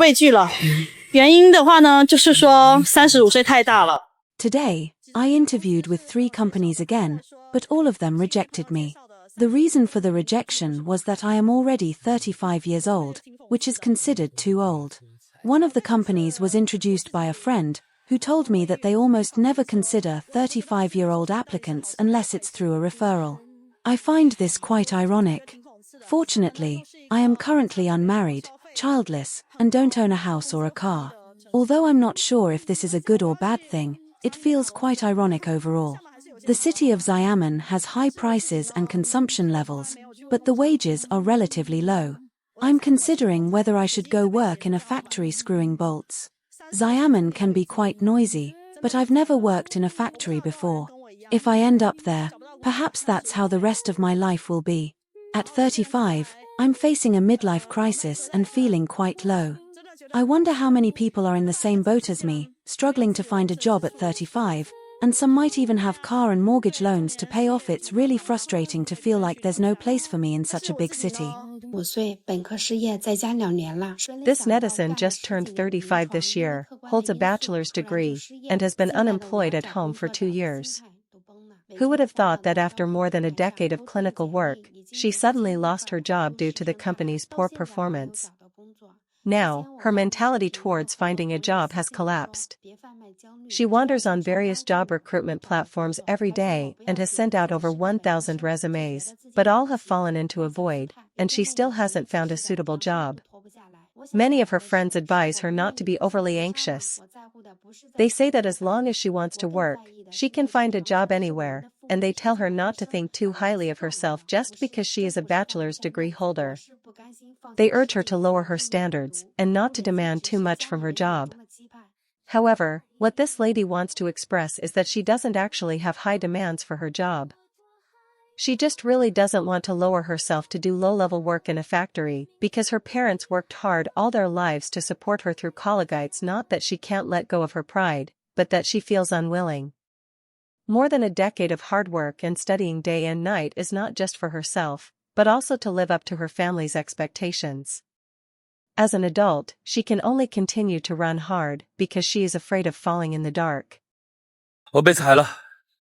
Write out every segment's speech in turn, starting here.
畏惧了。原因的话呢，就是说35岁太大了。Today, I interviewed with 3 companies again, but all of them rejected me. The reason for the rejection was that I am already 35 years old, which is considered too old. One of the companies was introduced by a friend, who told me that they almost never consider 35-year-old applicants unless it's through a referral. I find this quite ironic. Fortunately, I am currently unmarried, childless, and don't own a house or a car. Although I'm not sure if this is a good or bad thing, it feels quite ironic overall. The city of Xiamen has high prices and consumption levels, but the wages are relatively low. I'm considering whether I should go work in a factory screwing bolts. Xiamen can be quite noisy, but I've never worked in a factory before. If I end up there, perhaps that's how the rest of my life will be. At 35, I'm facing a midlife crisis and feeling quite low. I wonder how many people are in the same boat as me, struggling to find a job at 35, and some might even have car and mortgage loans to pay off. It's really frustrating to feel like there's no place for me in such a big city. This netizen just turned 35 this year, holds a bachelor's degree, and has been unemployed at home for 2 years. Who would have thought that after more than a decade of clinical work, she suddenly lost her job due to the company's poor performance? Now, her mentality towards finding a job has collapsed. She wanders on various job recruitment platforms every day and has sent out over 1,000 resumes, but all have fallen into a void, and she still hasn't found a suitable job. Many of her friends advise her not to be overly anxious. They say that as long as she wants to work, she can find a job anywhere, and they tell her not to think too highly of herself just because she is a bachelor's degree holder. They urge her to lower her standards and not to demand too much from her job. However, what this lady wants to express is that she doesn't actually have high demands for her job. She just really doesn't want to lower herself to do low-level work in a factory because her parents worked hard all their lives to support her through college. It's not that she can't let go of her pride, but that she feels unwilling. More than a decade of hard work and studying day and night is not just for herself, but also to live up to her family's expectations. As an adult, she can only continue to run hard because she is afraid of falling in the dark. 我被裁了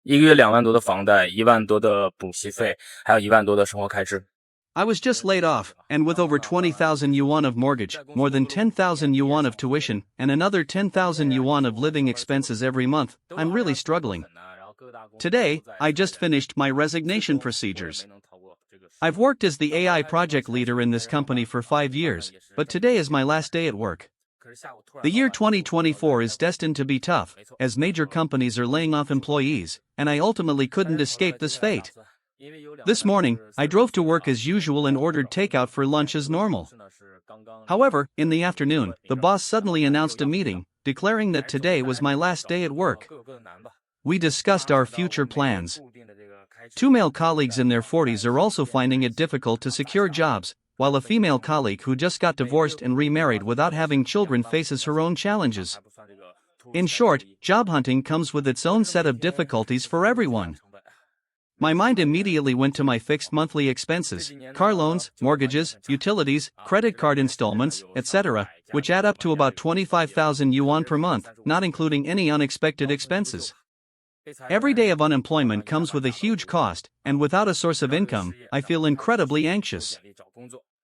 ，1个月2万多的房贷，1万多的补习费，还有1万多的生活开支。 I was just laid off, and with over 20,000 yuan of mortgage, more than 10,000 yuan of tuition, and another 10,000 yuan of living expenses every month, I'm really struggling. Today, I just finished my resignation procedures. I've worked as the AI project leader in this company for 5 years, but today is my last day at work. The year 2024 is destined to be tough, as major companies are laying off employees, and I ultimately couldn't escape this fate. This morning, I drove to work as usual and ordered takeout for lunch as normal. However, in the afternoon, the boss suddenly announced a meeting, declaring that today was my last day at work. We discussed our future plans. 2 male colleagues in their 40s are also finding it difficult to secure jobs, while a female colleague who just got divorced and remarried without having children faces her own challenges. In short, job hunting comes with its own set of difficulties for everyone. My mind immediately went to my fixed monthly expenses, car loans, mortgages, utilities, credit card installments, etc., which add up to about 25,000 yuan per month, not including any unexpected expenses. Every day of unemployment comes with a huge cost, and without a source of income, I feel incredibly anxious.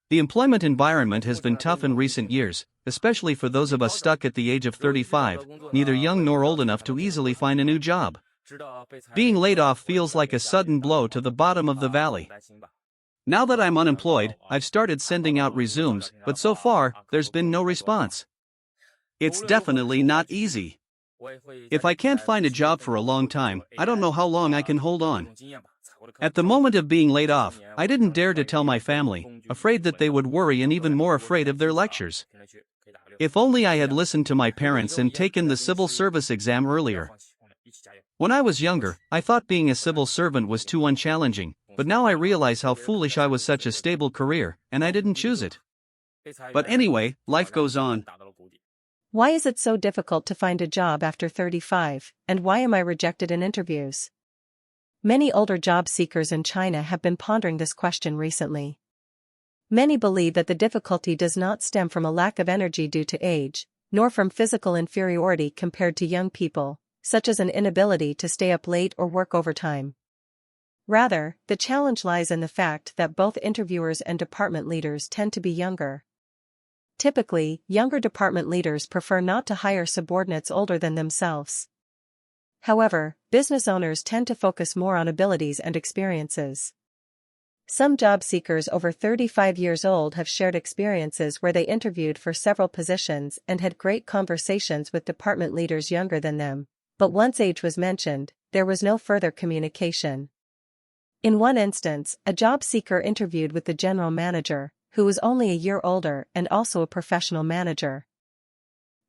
The employment environment has been tough in recent years, especially for those of us stuck at the age of 35, neither young nor old enough to easily find a new job. Being laid off feels like a sudden blow to the bottom of the valley. Now that I'm unemployed, I've started sending out resumes, but so far, there's been no response. It's definitely not easy. If I can't find a job for a long time, I don't know how long I can hold on. At the moment of being laid off, I didn't dare to tell my family, afraid that they would worry and even more afraid of their lectures. If only I had listened to my parents and taken the civil service exam earlier. When I was younger, I thought being a civil servant was too unchallenging, but now I realize how foolish I was. Such a stable career, and I didn't choose it. But anyway, life goes on. Why is it so difficult to find a job after 35, and why am I rejected in interviews? Many older job seekers in China have been pondering this question recently. Many believe that the difficulty does not stem from a lack of energy due to age, nor from physical inferiority compared to young people, such as an inability to stay up late or work overtime. Rather, the challenge lies in the fact that both interviewers and department leaders tend to be younger. Typically, younger department leaders prefer not to hire subordinates older than themselves. However, business owners tend to focus more on abilities and experiences. Some job seekers over 35 years old have shared experiences where they interviewed for several positions and had great conversations with department leaders younger than them, but once age was mentioned, there was no further communication. In one instance, a job seeker interviewed with the general manager, who was only a year older and also a professional manager.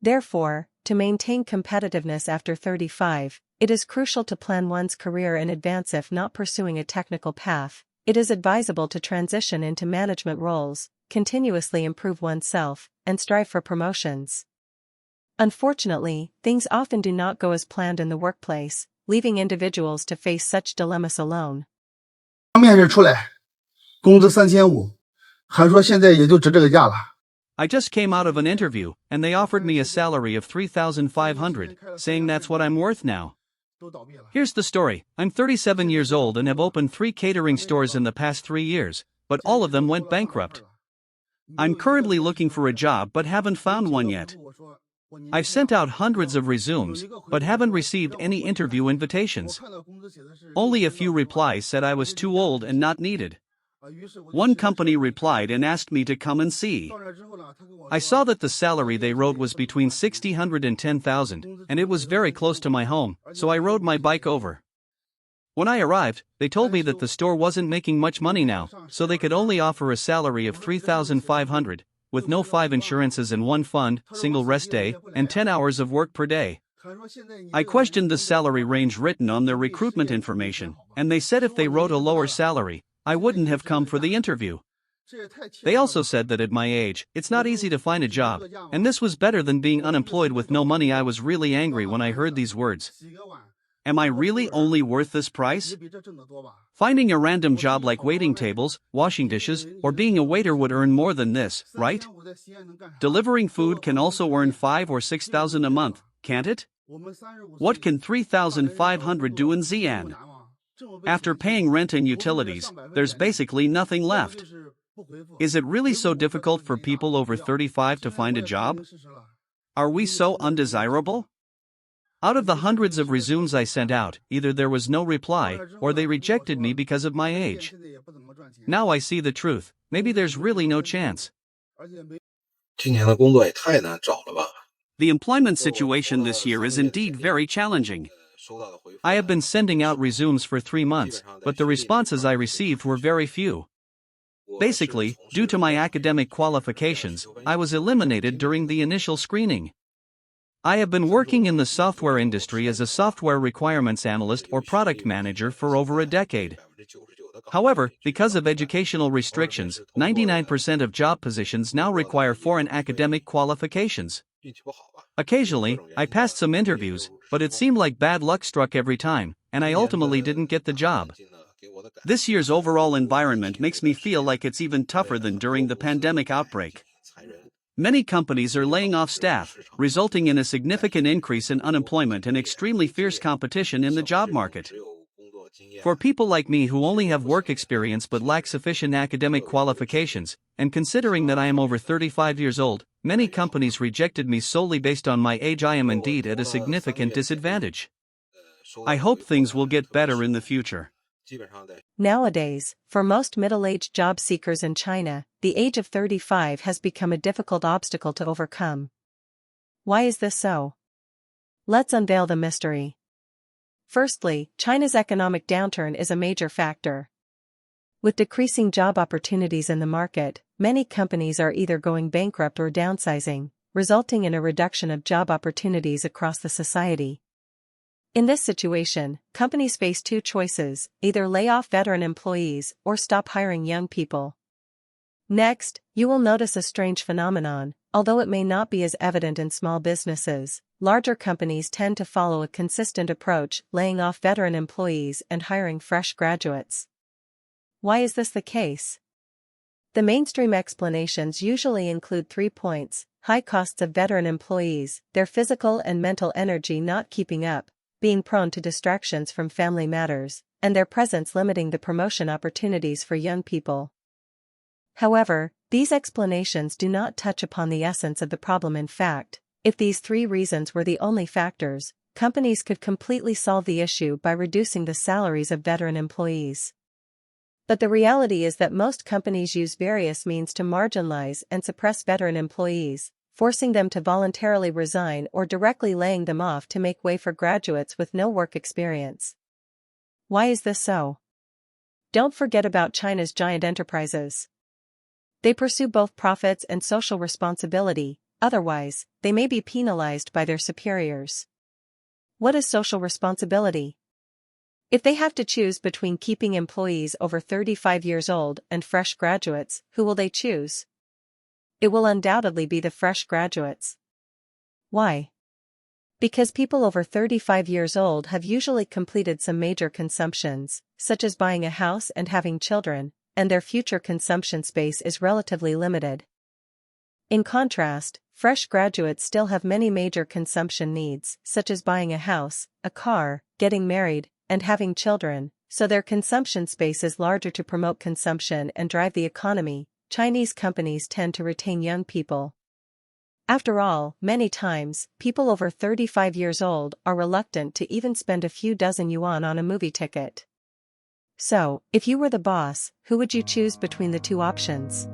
Therefore, to maintain competitiveness after 35, it is crucial to plan one's career in advance. If not pursuing a technical path, it is advisable to transition into management roles, continuously improve oneself, and strive for promotions. Unfortunately, things often do not go as planned in the workplace, leaving individuals to face such dilemmas alone. 面试出来，工资3500，还说现在也就值这个价了。 I just came out of an interview, and they offered me a salary of $3,500, saying that's what I'm worth now. Here's the story. I'm 37 years old and have opened 3 catering stores in the past 3 years, but all of them went bankrupt. I'm currently looking for a job but haven't found one yet. I've sent out hundreds of resumes, but haven't received any interview invitations. Only a few replies said I was too old and not needed. One company replied and asked me to come and see. I saw that the salary they wrote was between $600 and $10,000, and it was very close to my home, so I rode my bike over. When I arrived, they told me that the store wasn't making much money now, so they could only offer a salary of $3,500, with no 5 insurances and 1 fund, single rest day, and 10 hours of work per day. I questioned the salary range written on their recruitment information, and they said if they wrote a lower salary, I wouldn't have come for the interview. They also said that at my age, it's not easy to find a job, and this was better than being unemployed with no money. I was really angry when I heard these words. Am I really only worth this price? Finding a random job like waiting tables, washing dishes, or being a waiter would earn more than this, right? Delivering food can also earn $5,000 or $6,000 a month, can't it? What can $3,500 do in Xi'an? After paying rent and utilities, there's basically nothing left. Is it really so difficult for people over 35 to find a job? Are we so undesirable? Out of the hundreds of resumes I sent out, either there was no reply, or they rejected me because of my age. Now I see the truth. Maybe there's really no chance. 今年的工作也太难找了吧。 The employment situation this year is indeed very challenging. I have been sending out resumes for 3 months, but the responses I received were very few. Basically, due to my academic qualifications, I was eliminated during the initial screening. I have been working in the software industry as a software requirements analyst or product manager for over a decade. However, because of educational restrictions, 99% of job positions now require foreign academic qualifications. Occasionally, I passed some interviews, but it seemed like bad luck struck every time, and I ultimately didn't get the job. This year's overall environment makes me feel like it's even tougher than during the pandemic outbreak. Many companies are laying off staff, resulting in a significant increase in unemployment and extremely fierce competition in the job market. For people like me who only have work experience but lack sufficient academic qualifications, and considering that I am over 35 years old, many companies rejected me solely based on my age. I am indeed at a significant disadvantage. I hope things will get better in the future. Nowadays, for most middle-aged job seekers in China, the age of 35 has become a difficult obstacle to overcome. Why is this so? Let's unveil the mystery. Firstly, China's economic downturn is a major factor. With decreasing job opportunities in the market, many companies are either going bankrupt or downsizing, resulting in a reduction of job opportunities across the society. In this situation, companies face 2 choices: either lay off veteran employees or stop hiring young people. Next, you will notice a strange phenomenon. Although it may not be as evident in small businesses, larger companies tend to follow a consistent approach, laying off veteran employees and hiring fresh graduates. Why is this the case? The mainstream explanations usually include 3 points: high costs of veteran employees, their physical and mental energy not keeping up, being prone to distractions from family matters, and their presence limiting the promotion opportunities for young people. However, these explanations do not touch upon the essence of the problem. In fact, if these 3 reasons were the only factors, companies could completely solve the issue by reducing the salaries of veteran employees. But the reality is that most companies use various means to marginalize and suppress veteran employees, forcing them to voluntarily resign or directly laying them off to make way for graduates with no work experience. Why is this so? Don't forget about China's giant enterprises. They pursue both profits and social responsibility, otherwise, they may be penalized by their superiors. What is social responsibility? If they have to choose between keeping employees over 35 years old and fresh graduates, who will they choose? It will undoubtedly be the fresh graduates. Why? Because people over 35 years old have usually completed some major consumptions, such as buying a house and having children, and their future consumption space is relatively limited. In contrast, fresh graduates still have many major consumption needs, such as buying a house, a car, getting married, and having children, so their consumption space is larger to promote consumption and drive the economy. Chinese companies tend to retain young people. After all, many times, people over 35 years old are reluctant to even spend a few dozen yuan on a movie ticket. So, if you were the boss, who would you choose between the 2 options?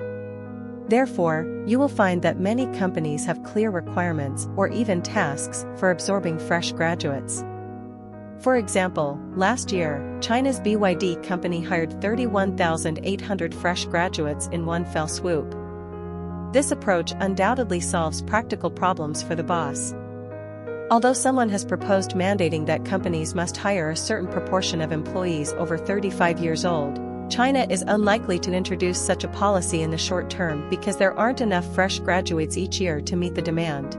Therefore, you will find that many companies have clear requirements or even tasks for absorbing fresh graduates. For example, last year, China's BYD company hired 31,800 fresh graduates in one fell swoop. This approach undoubtedly solves practical problems for the boss. Although someone has proposed mandating that companies must hire a certain proportion of employees over 35 years old, China is unlikely to introduce such a policy in the short term because there aren't enough fresh graduates each year to meet the demand.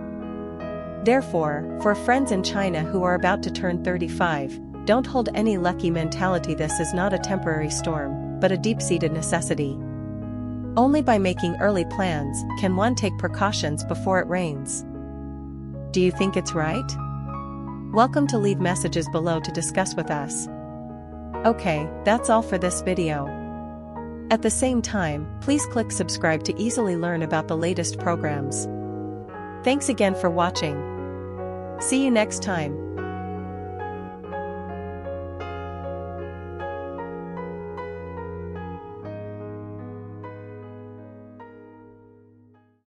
Therefore, for friends in China who are about to turn 35, don't hold any lucky mentality. This is not a temporary storm, but a deep-seated necessity. Only by making early plans can one take precautions before it rains. Do you think it's right? Welcome to leave messages below to discuss with us. Okay, that's all for this video. At the same time, please click subscribe to easily learn about the latest programs. Thanks again for watching. See you next time.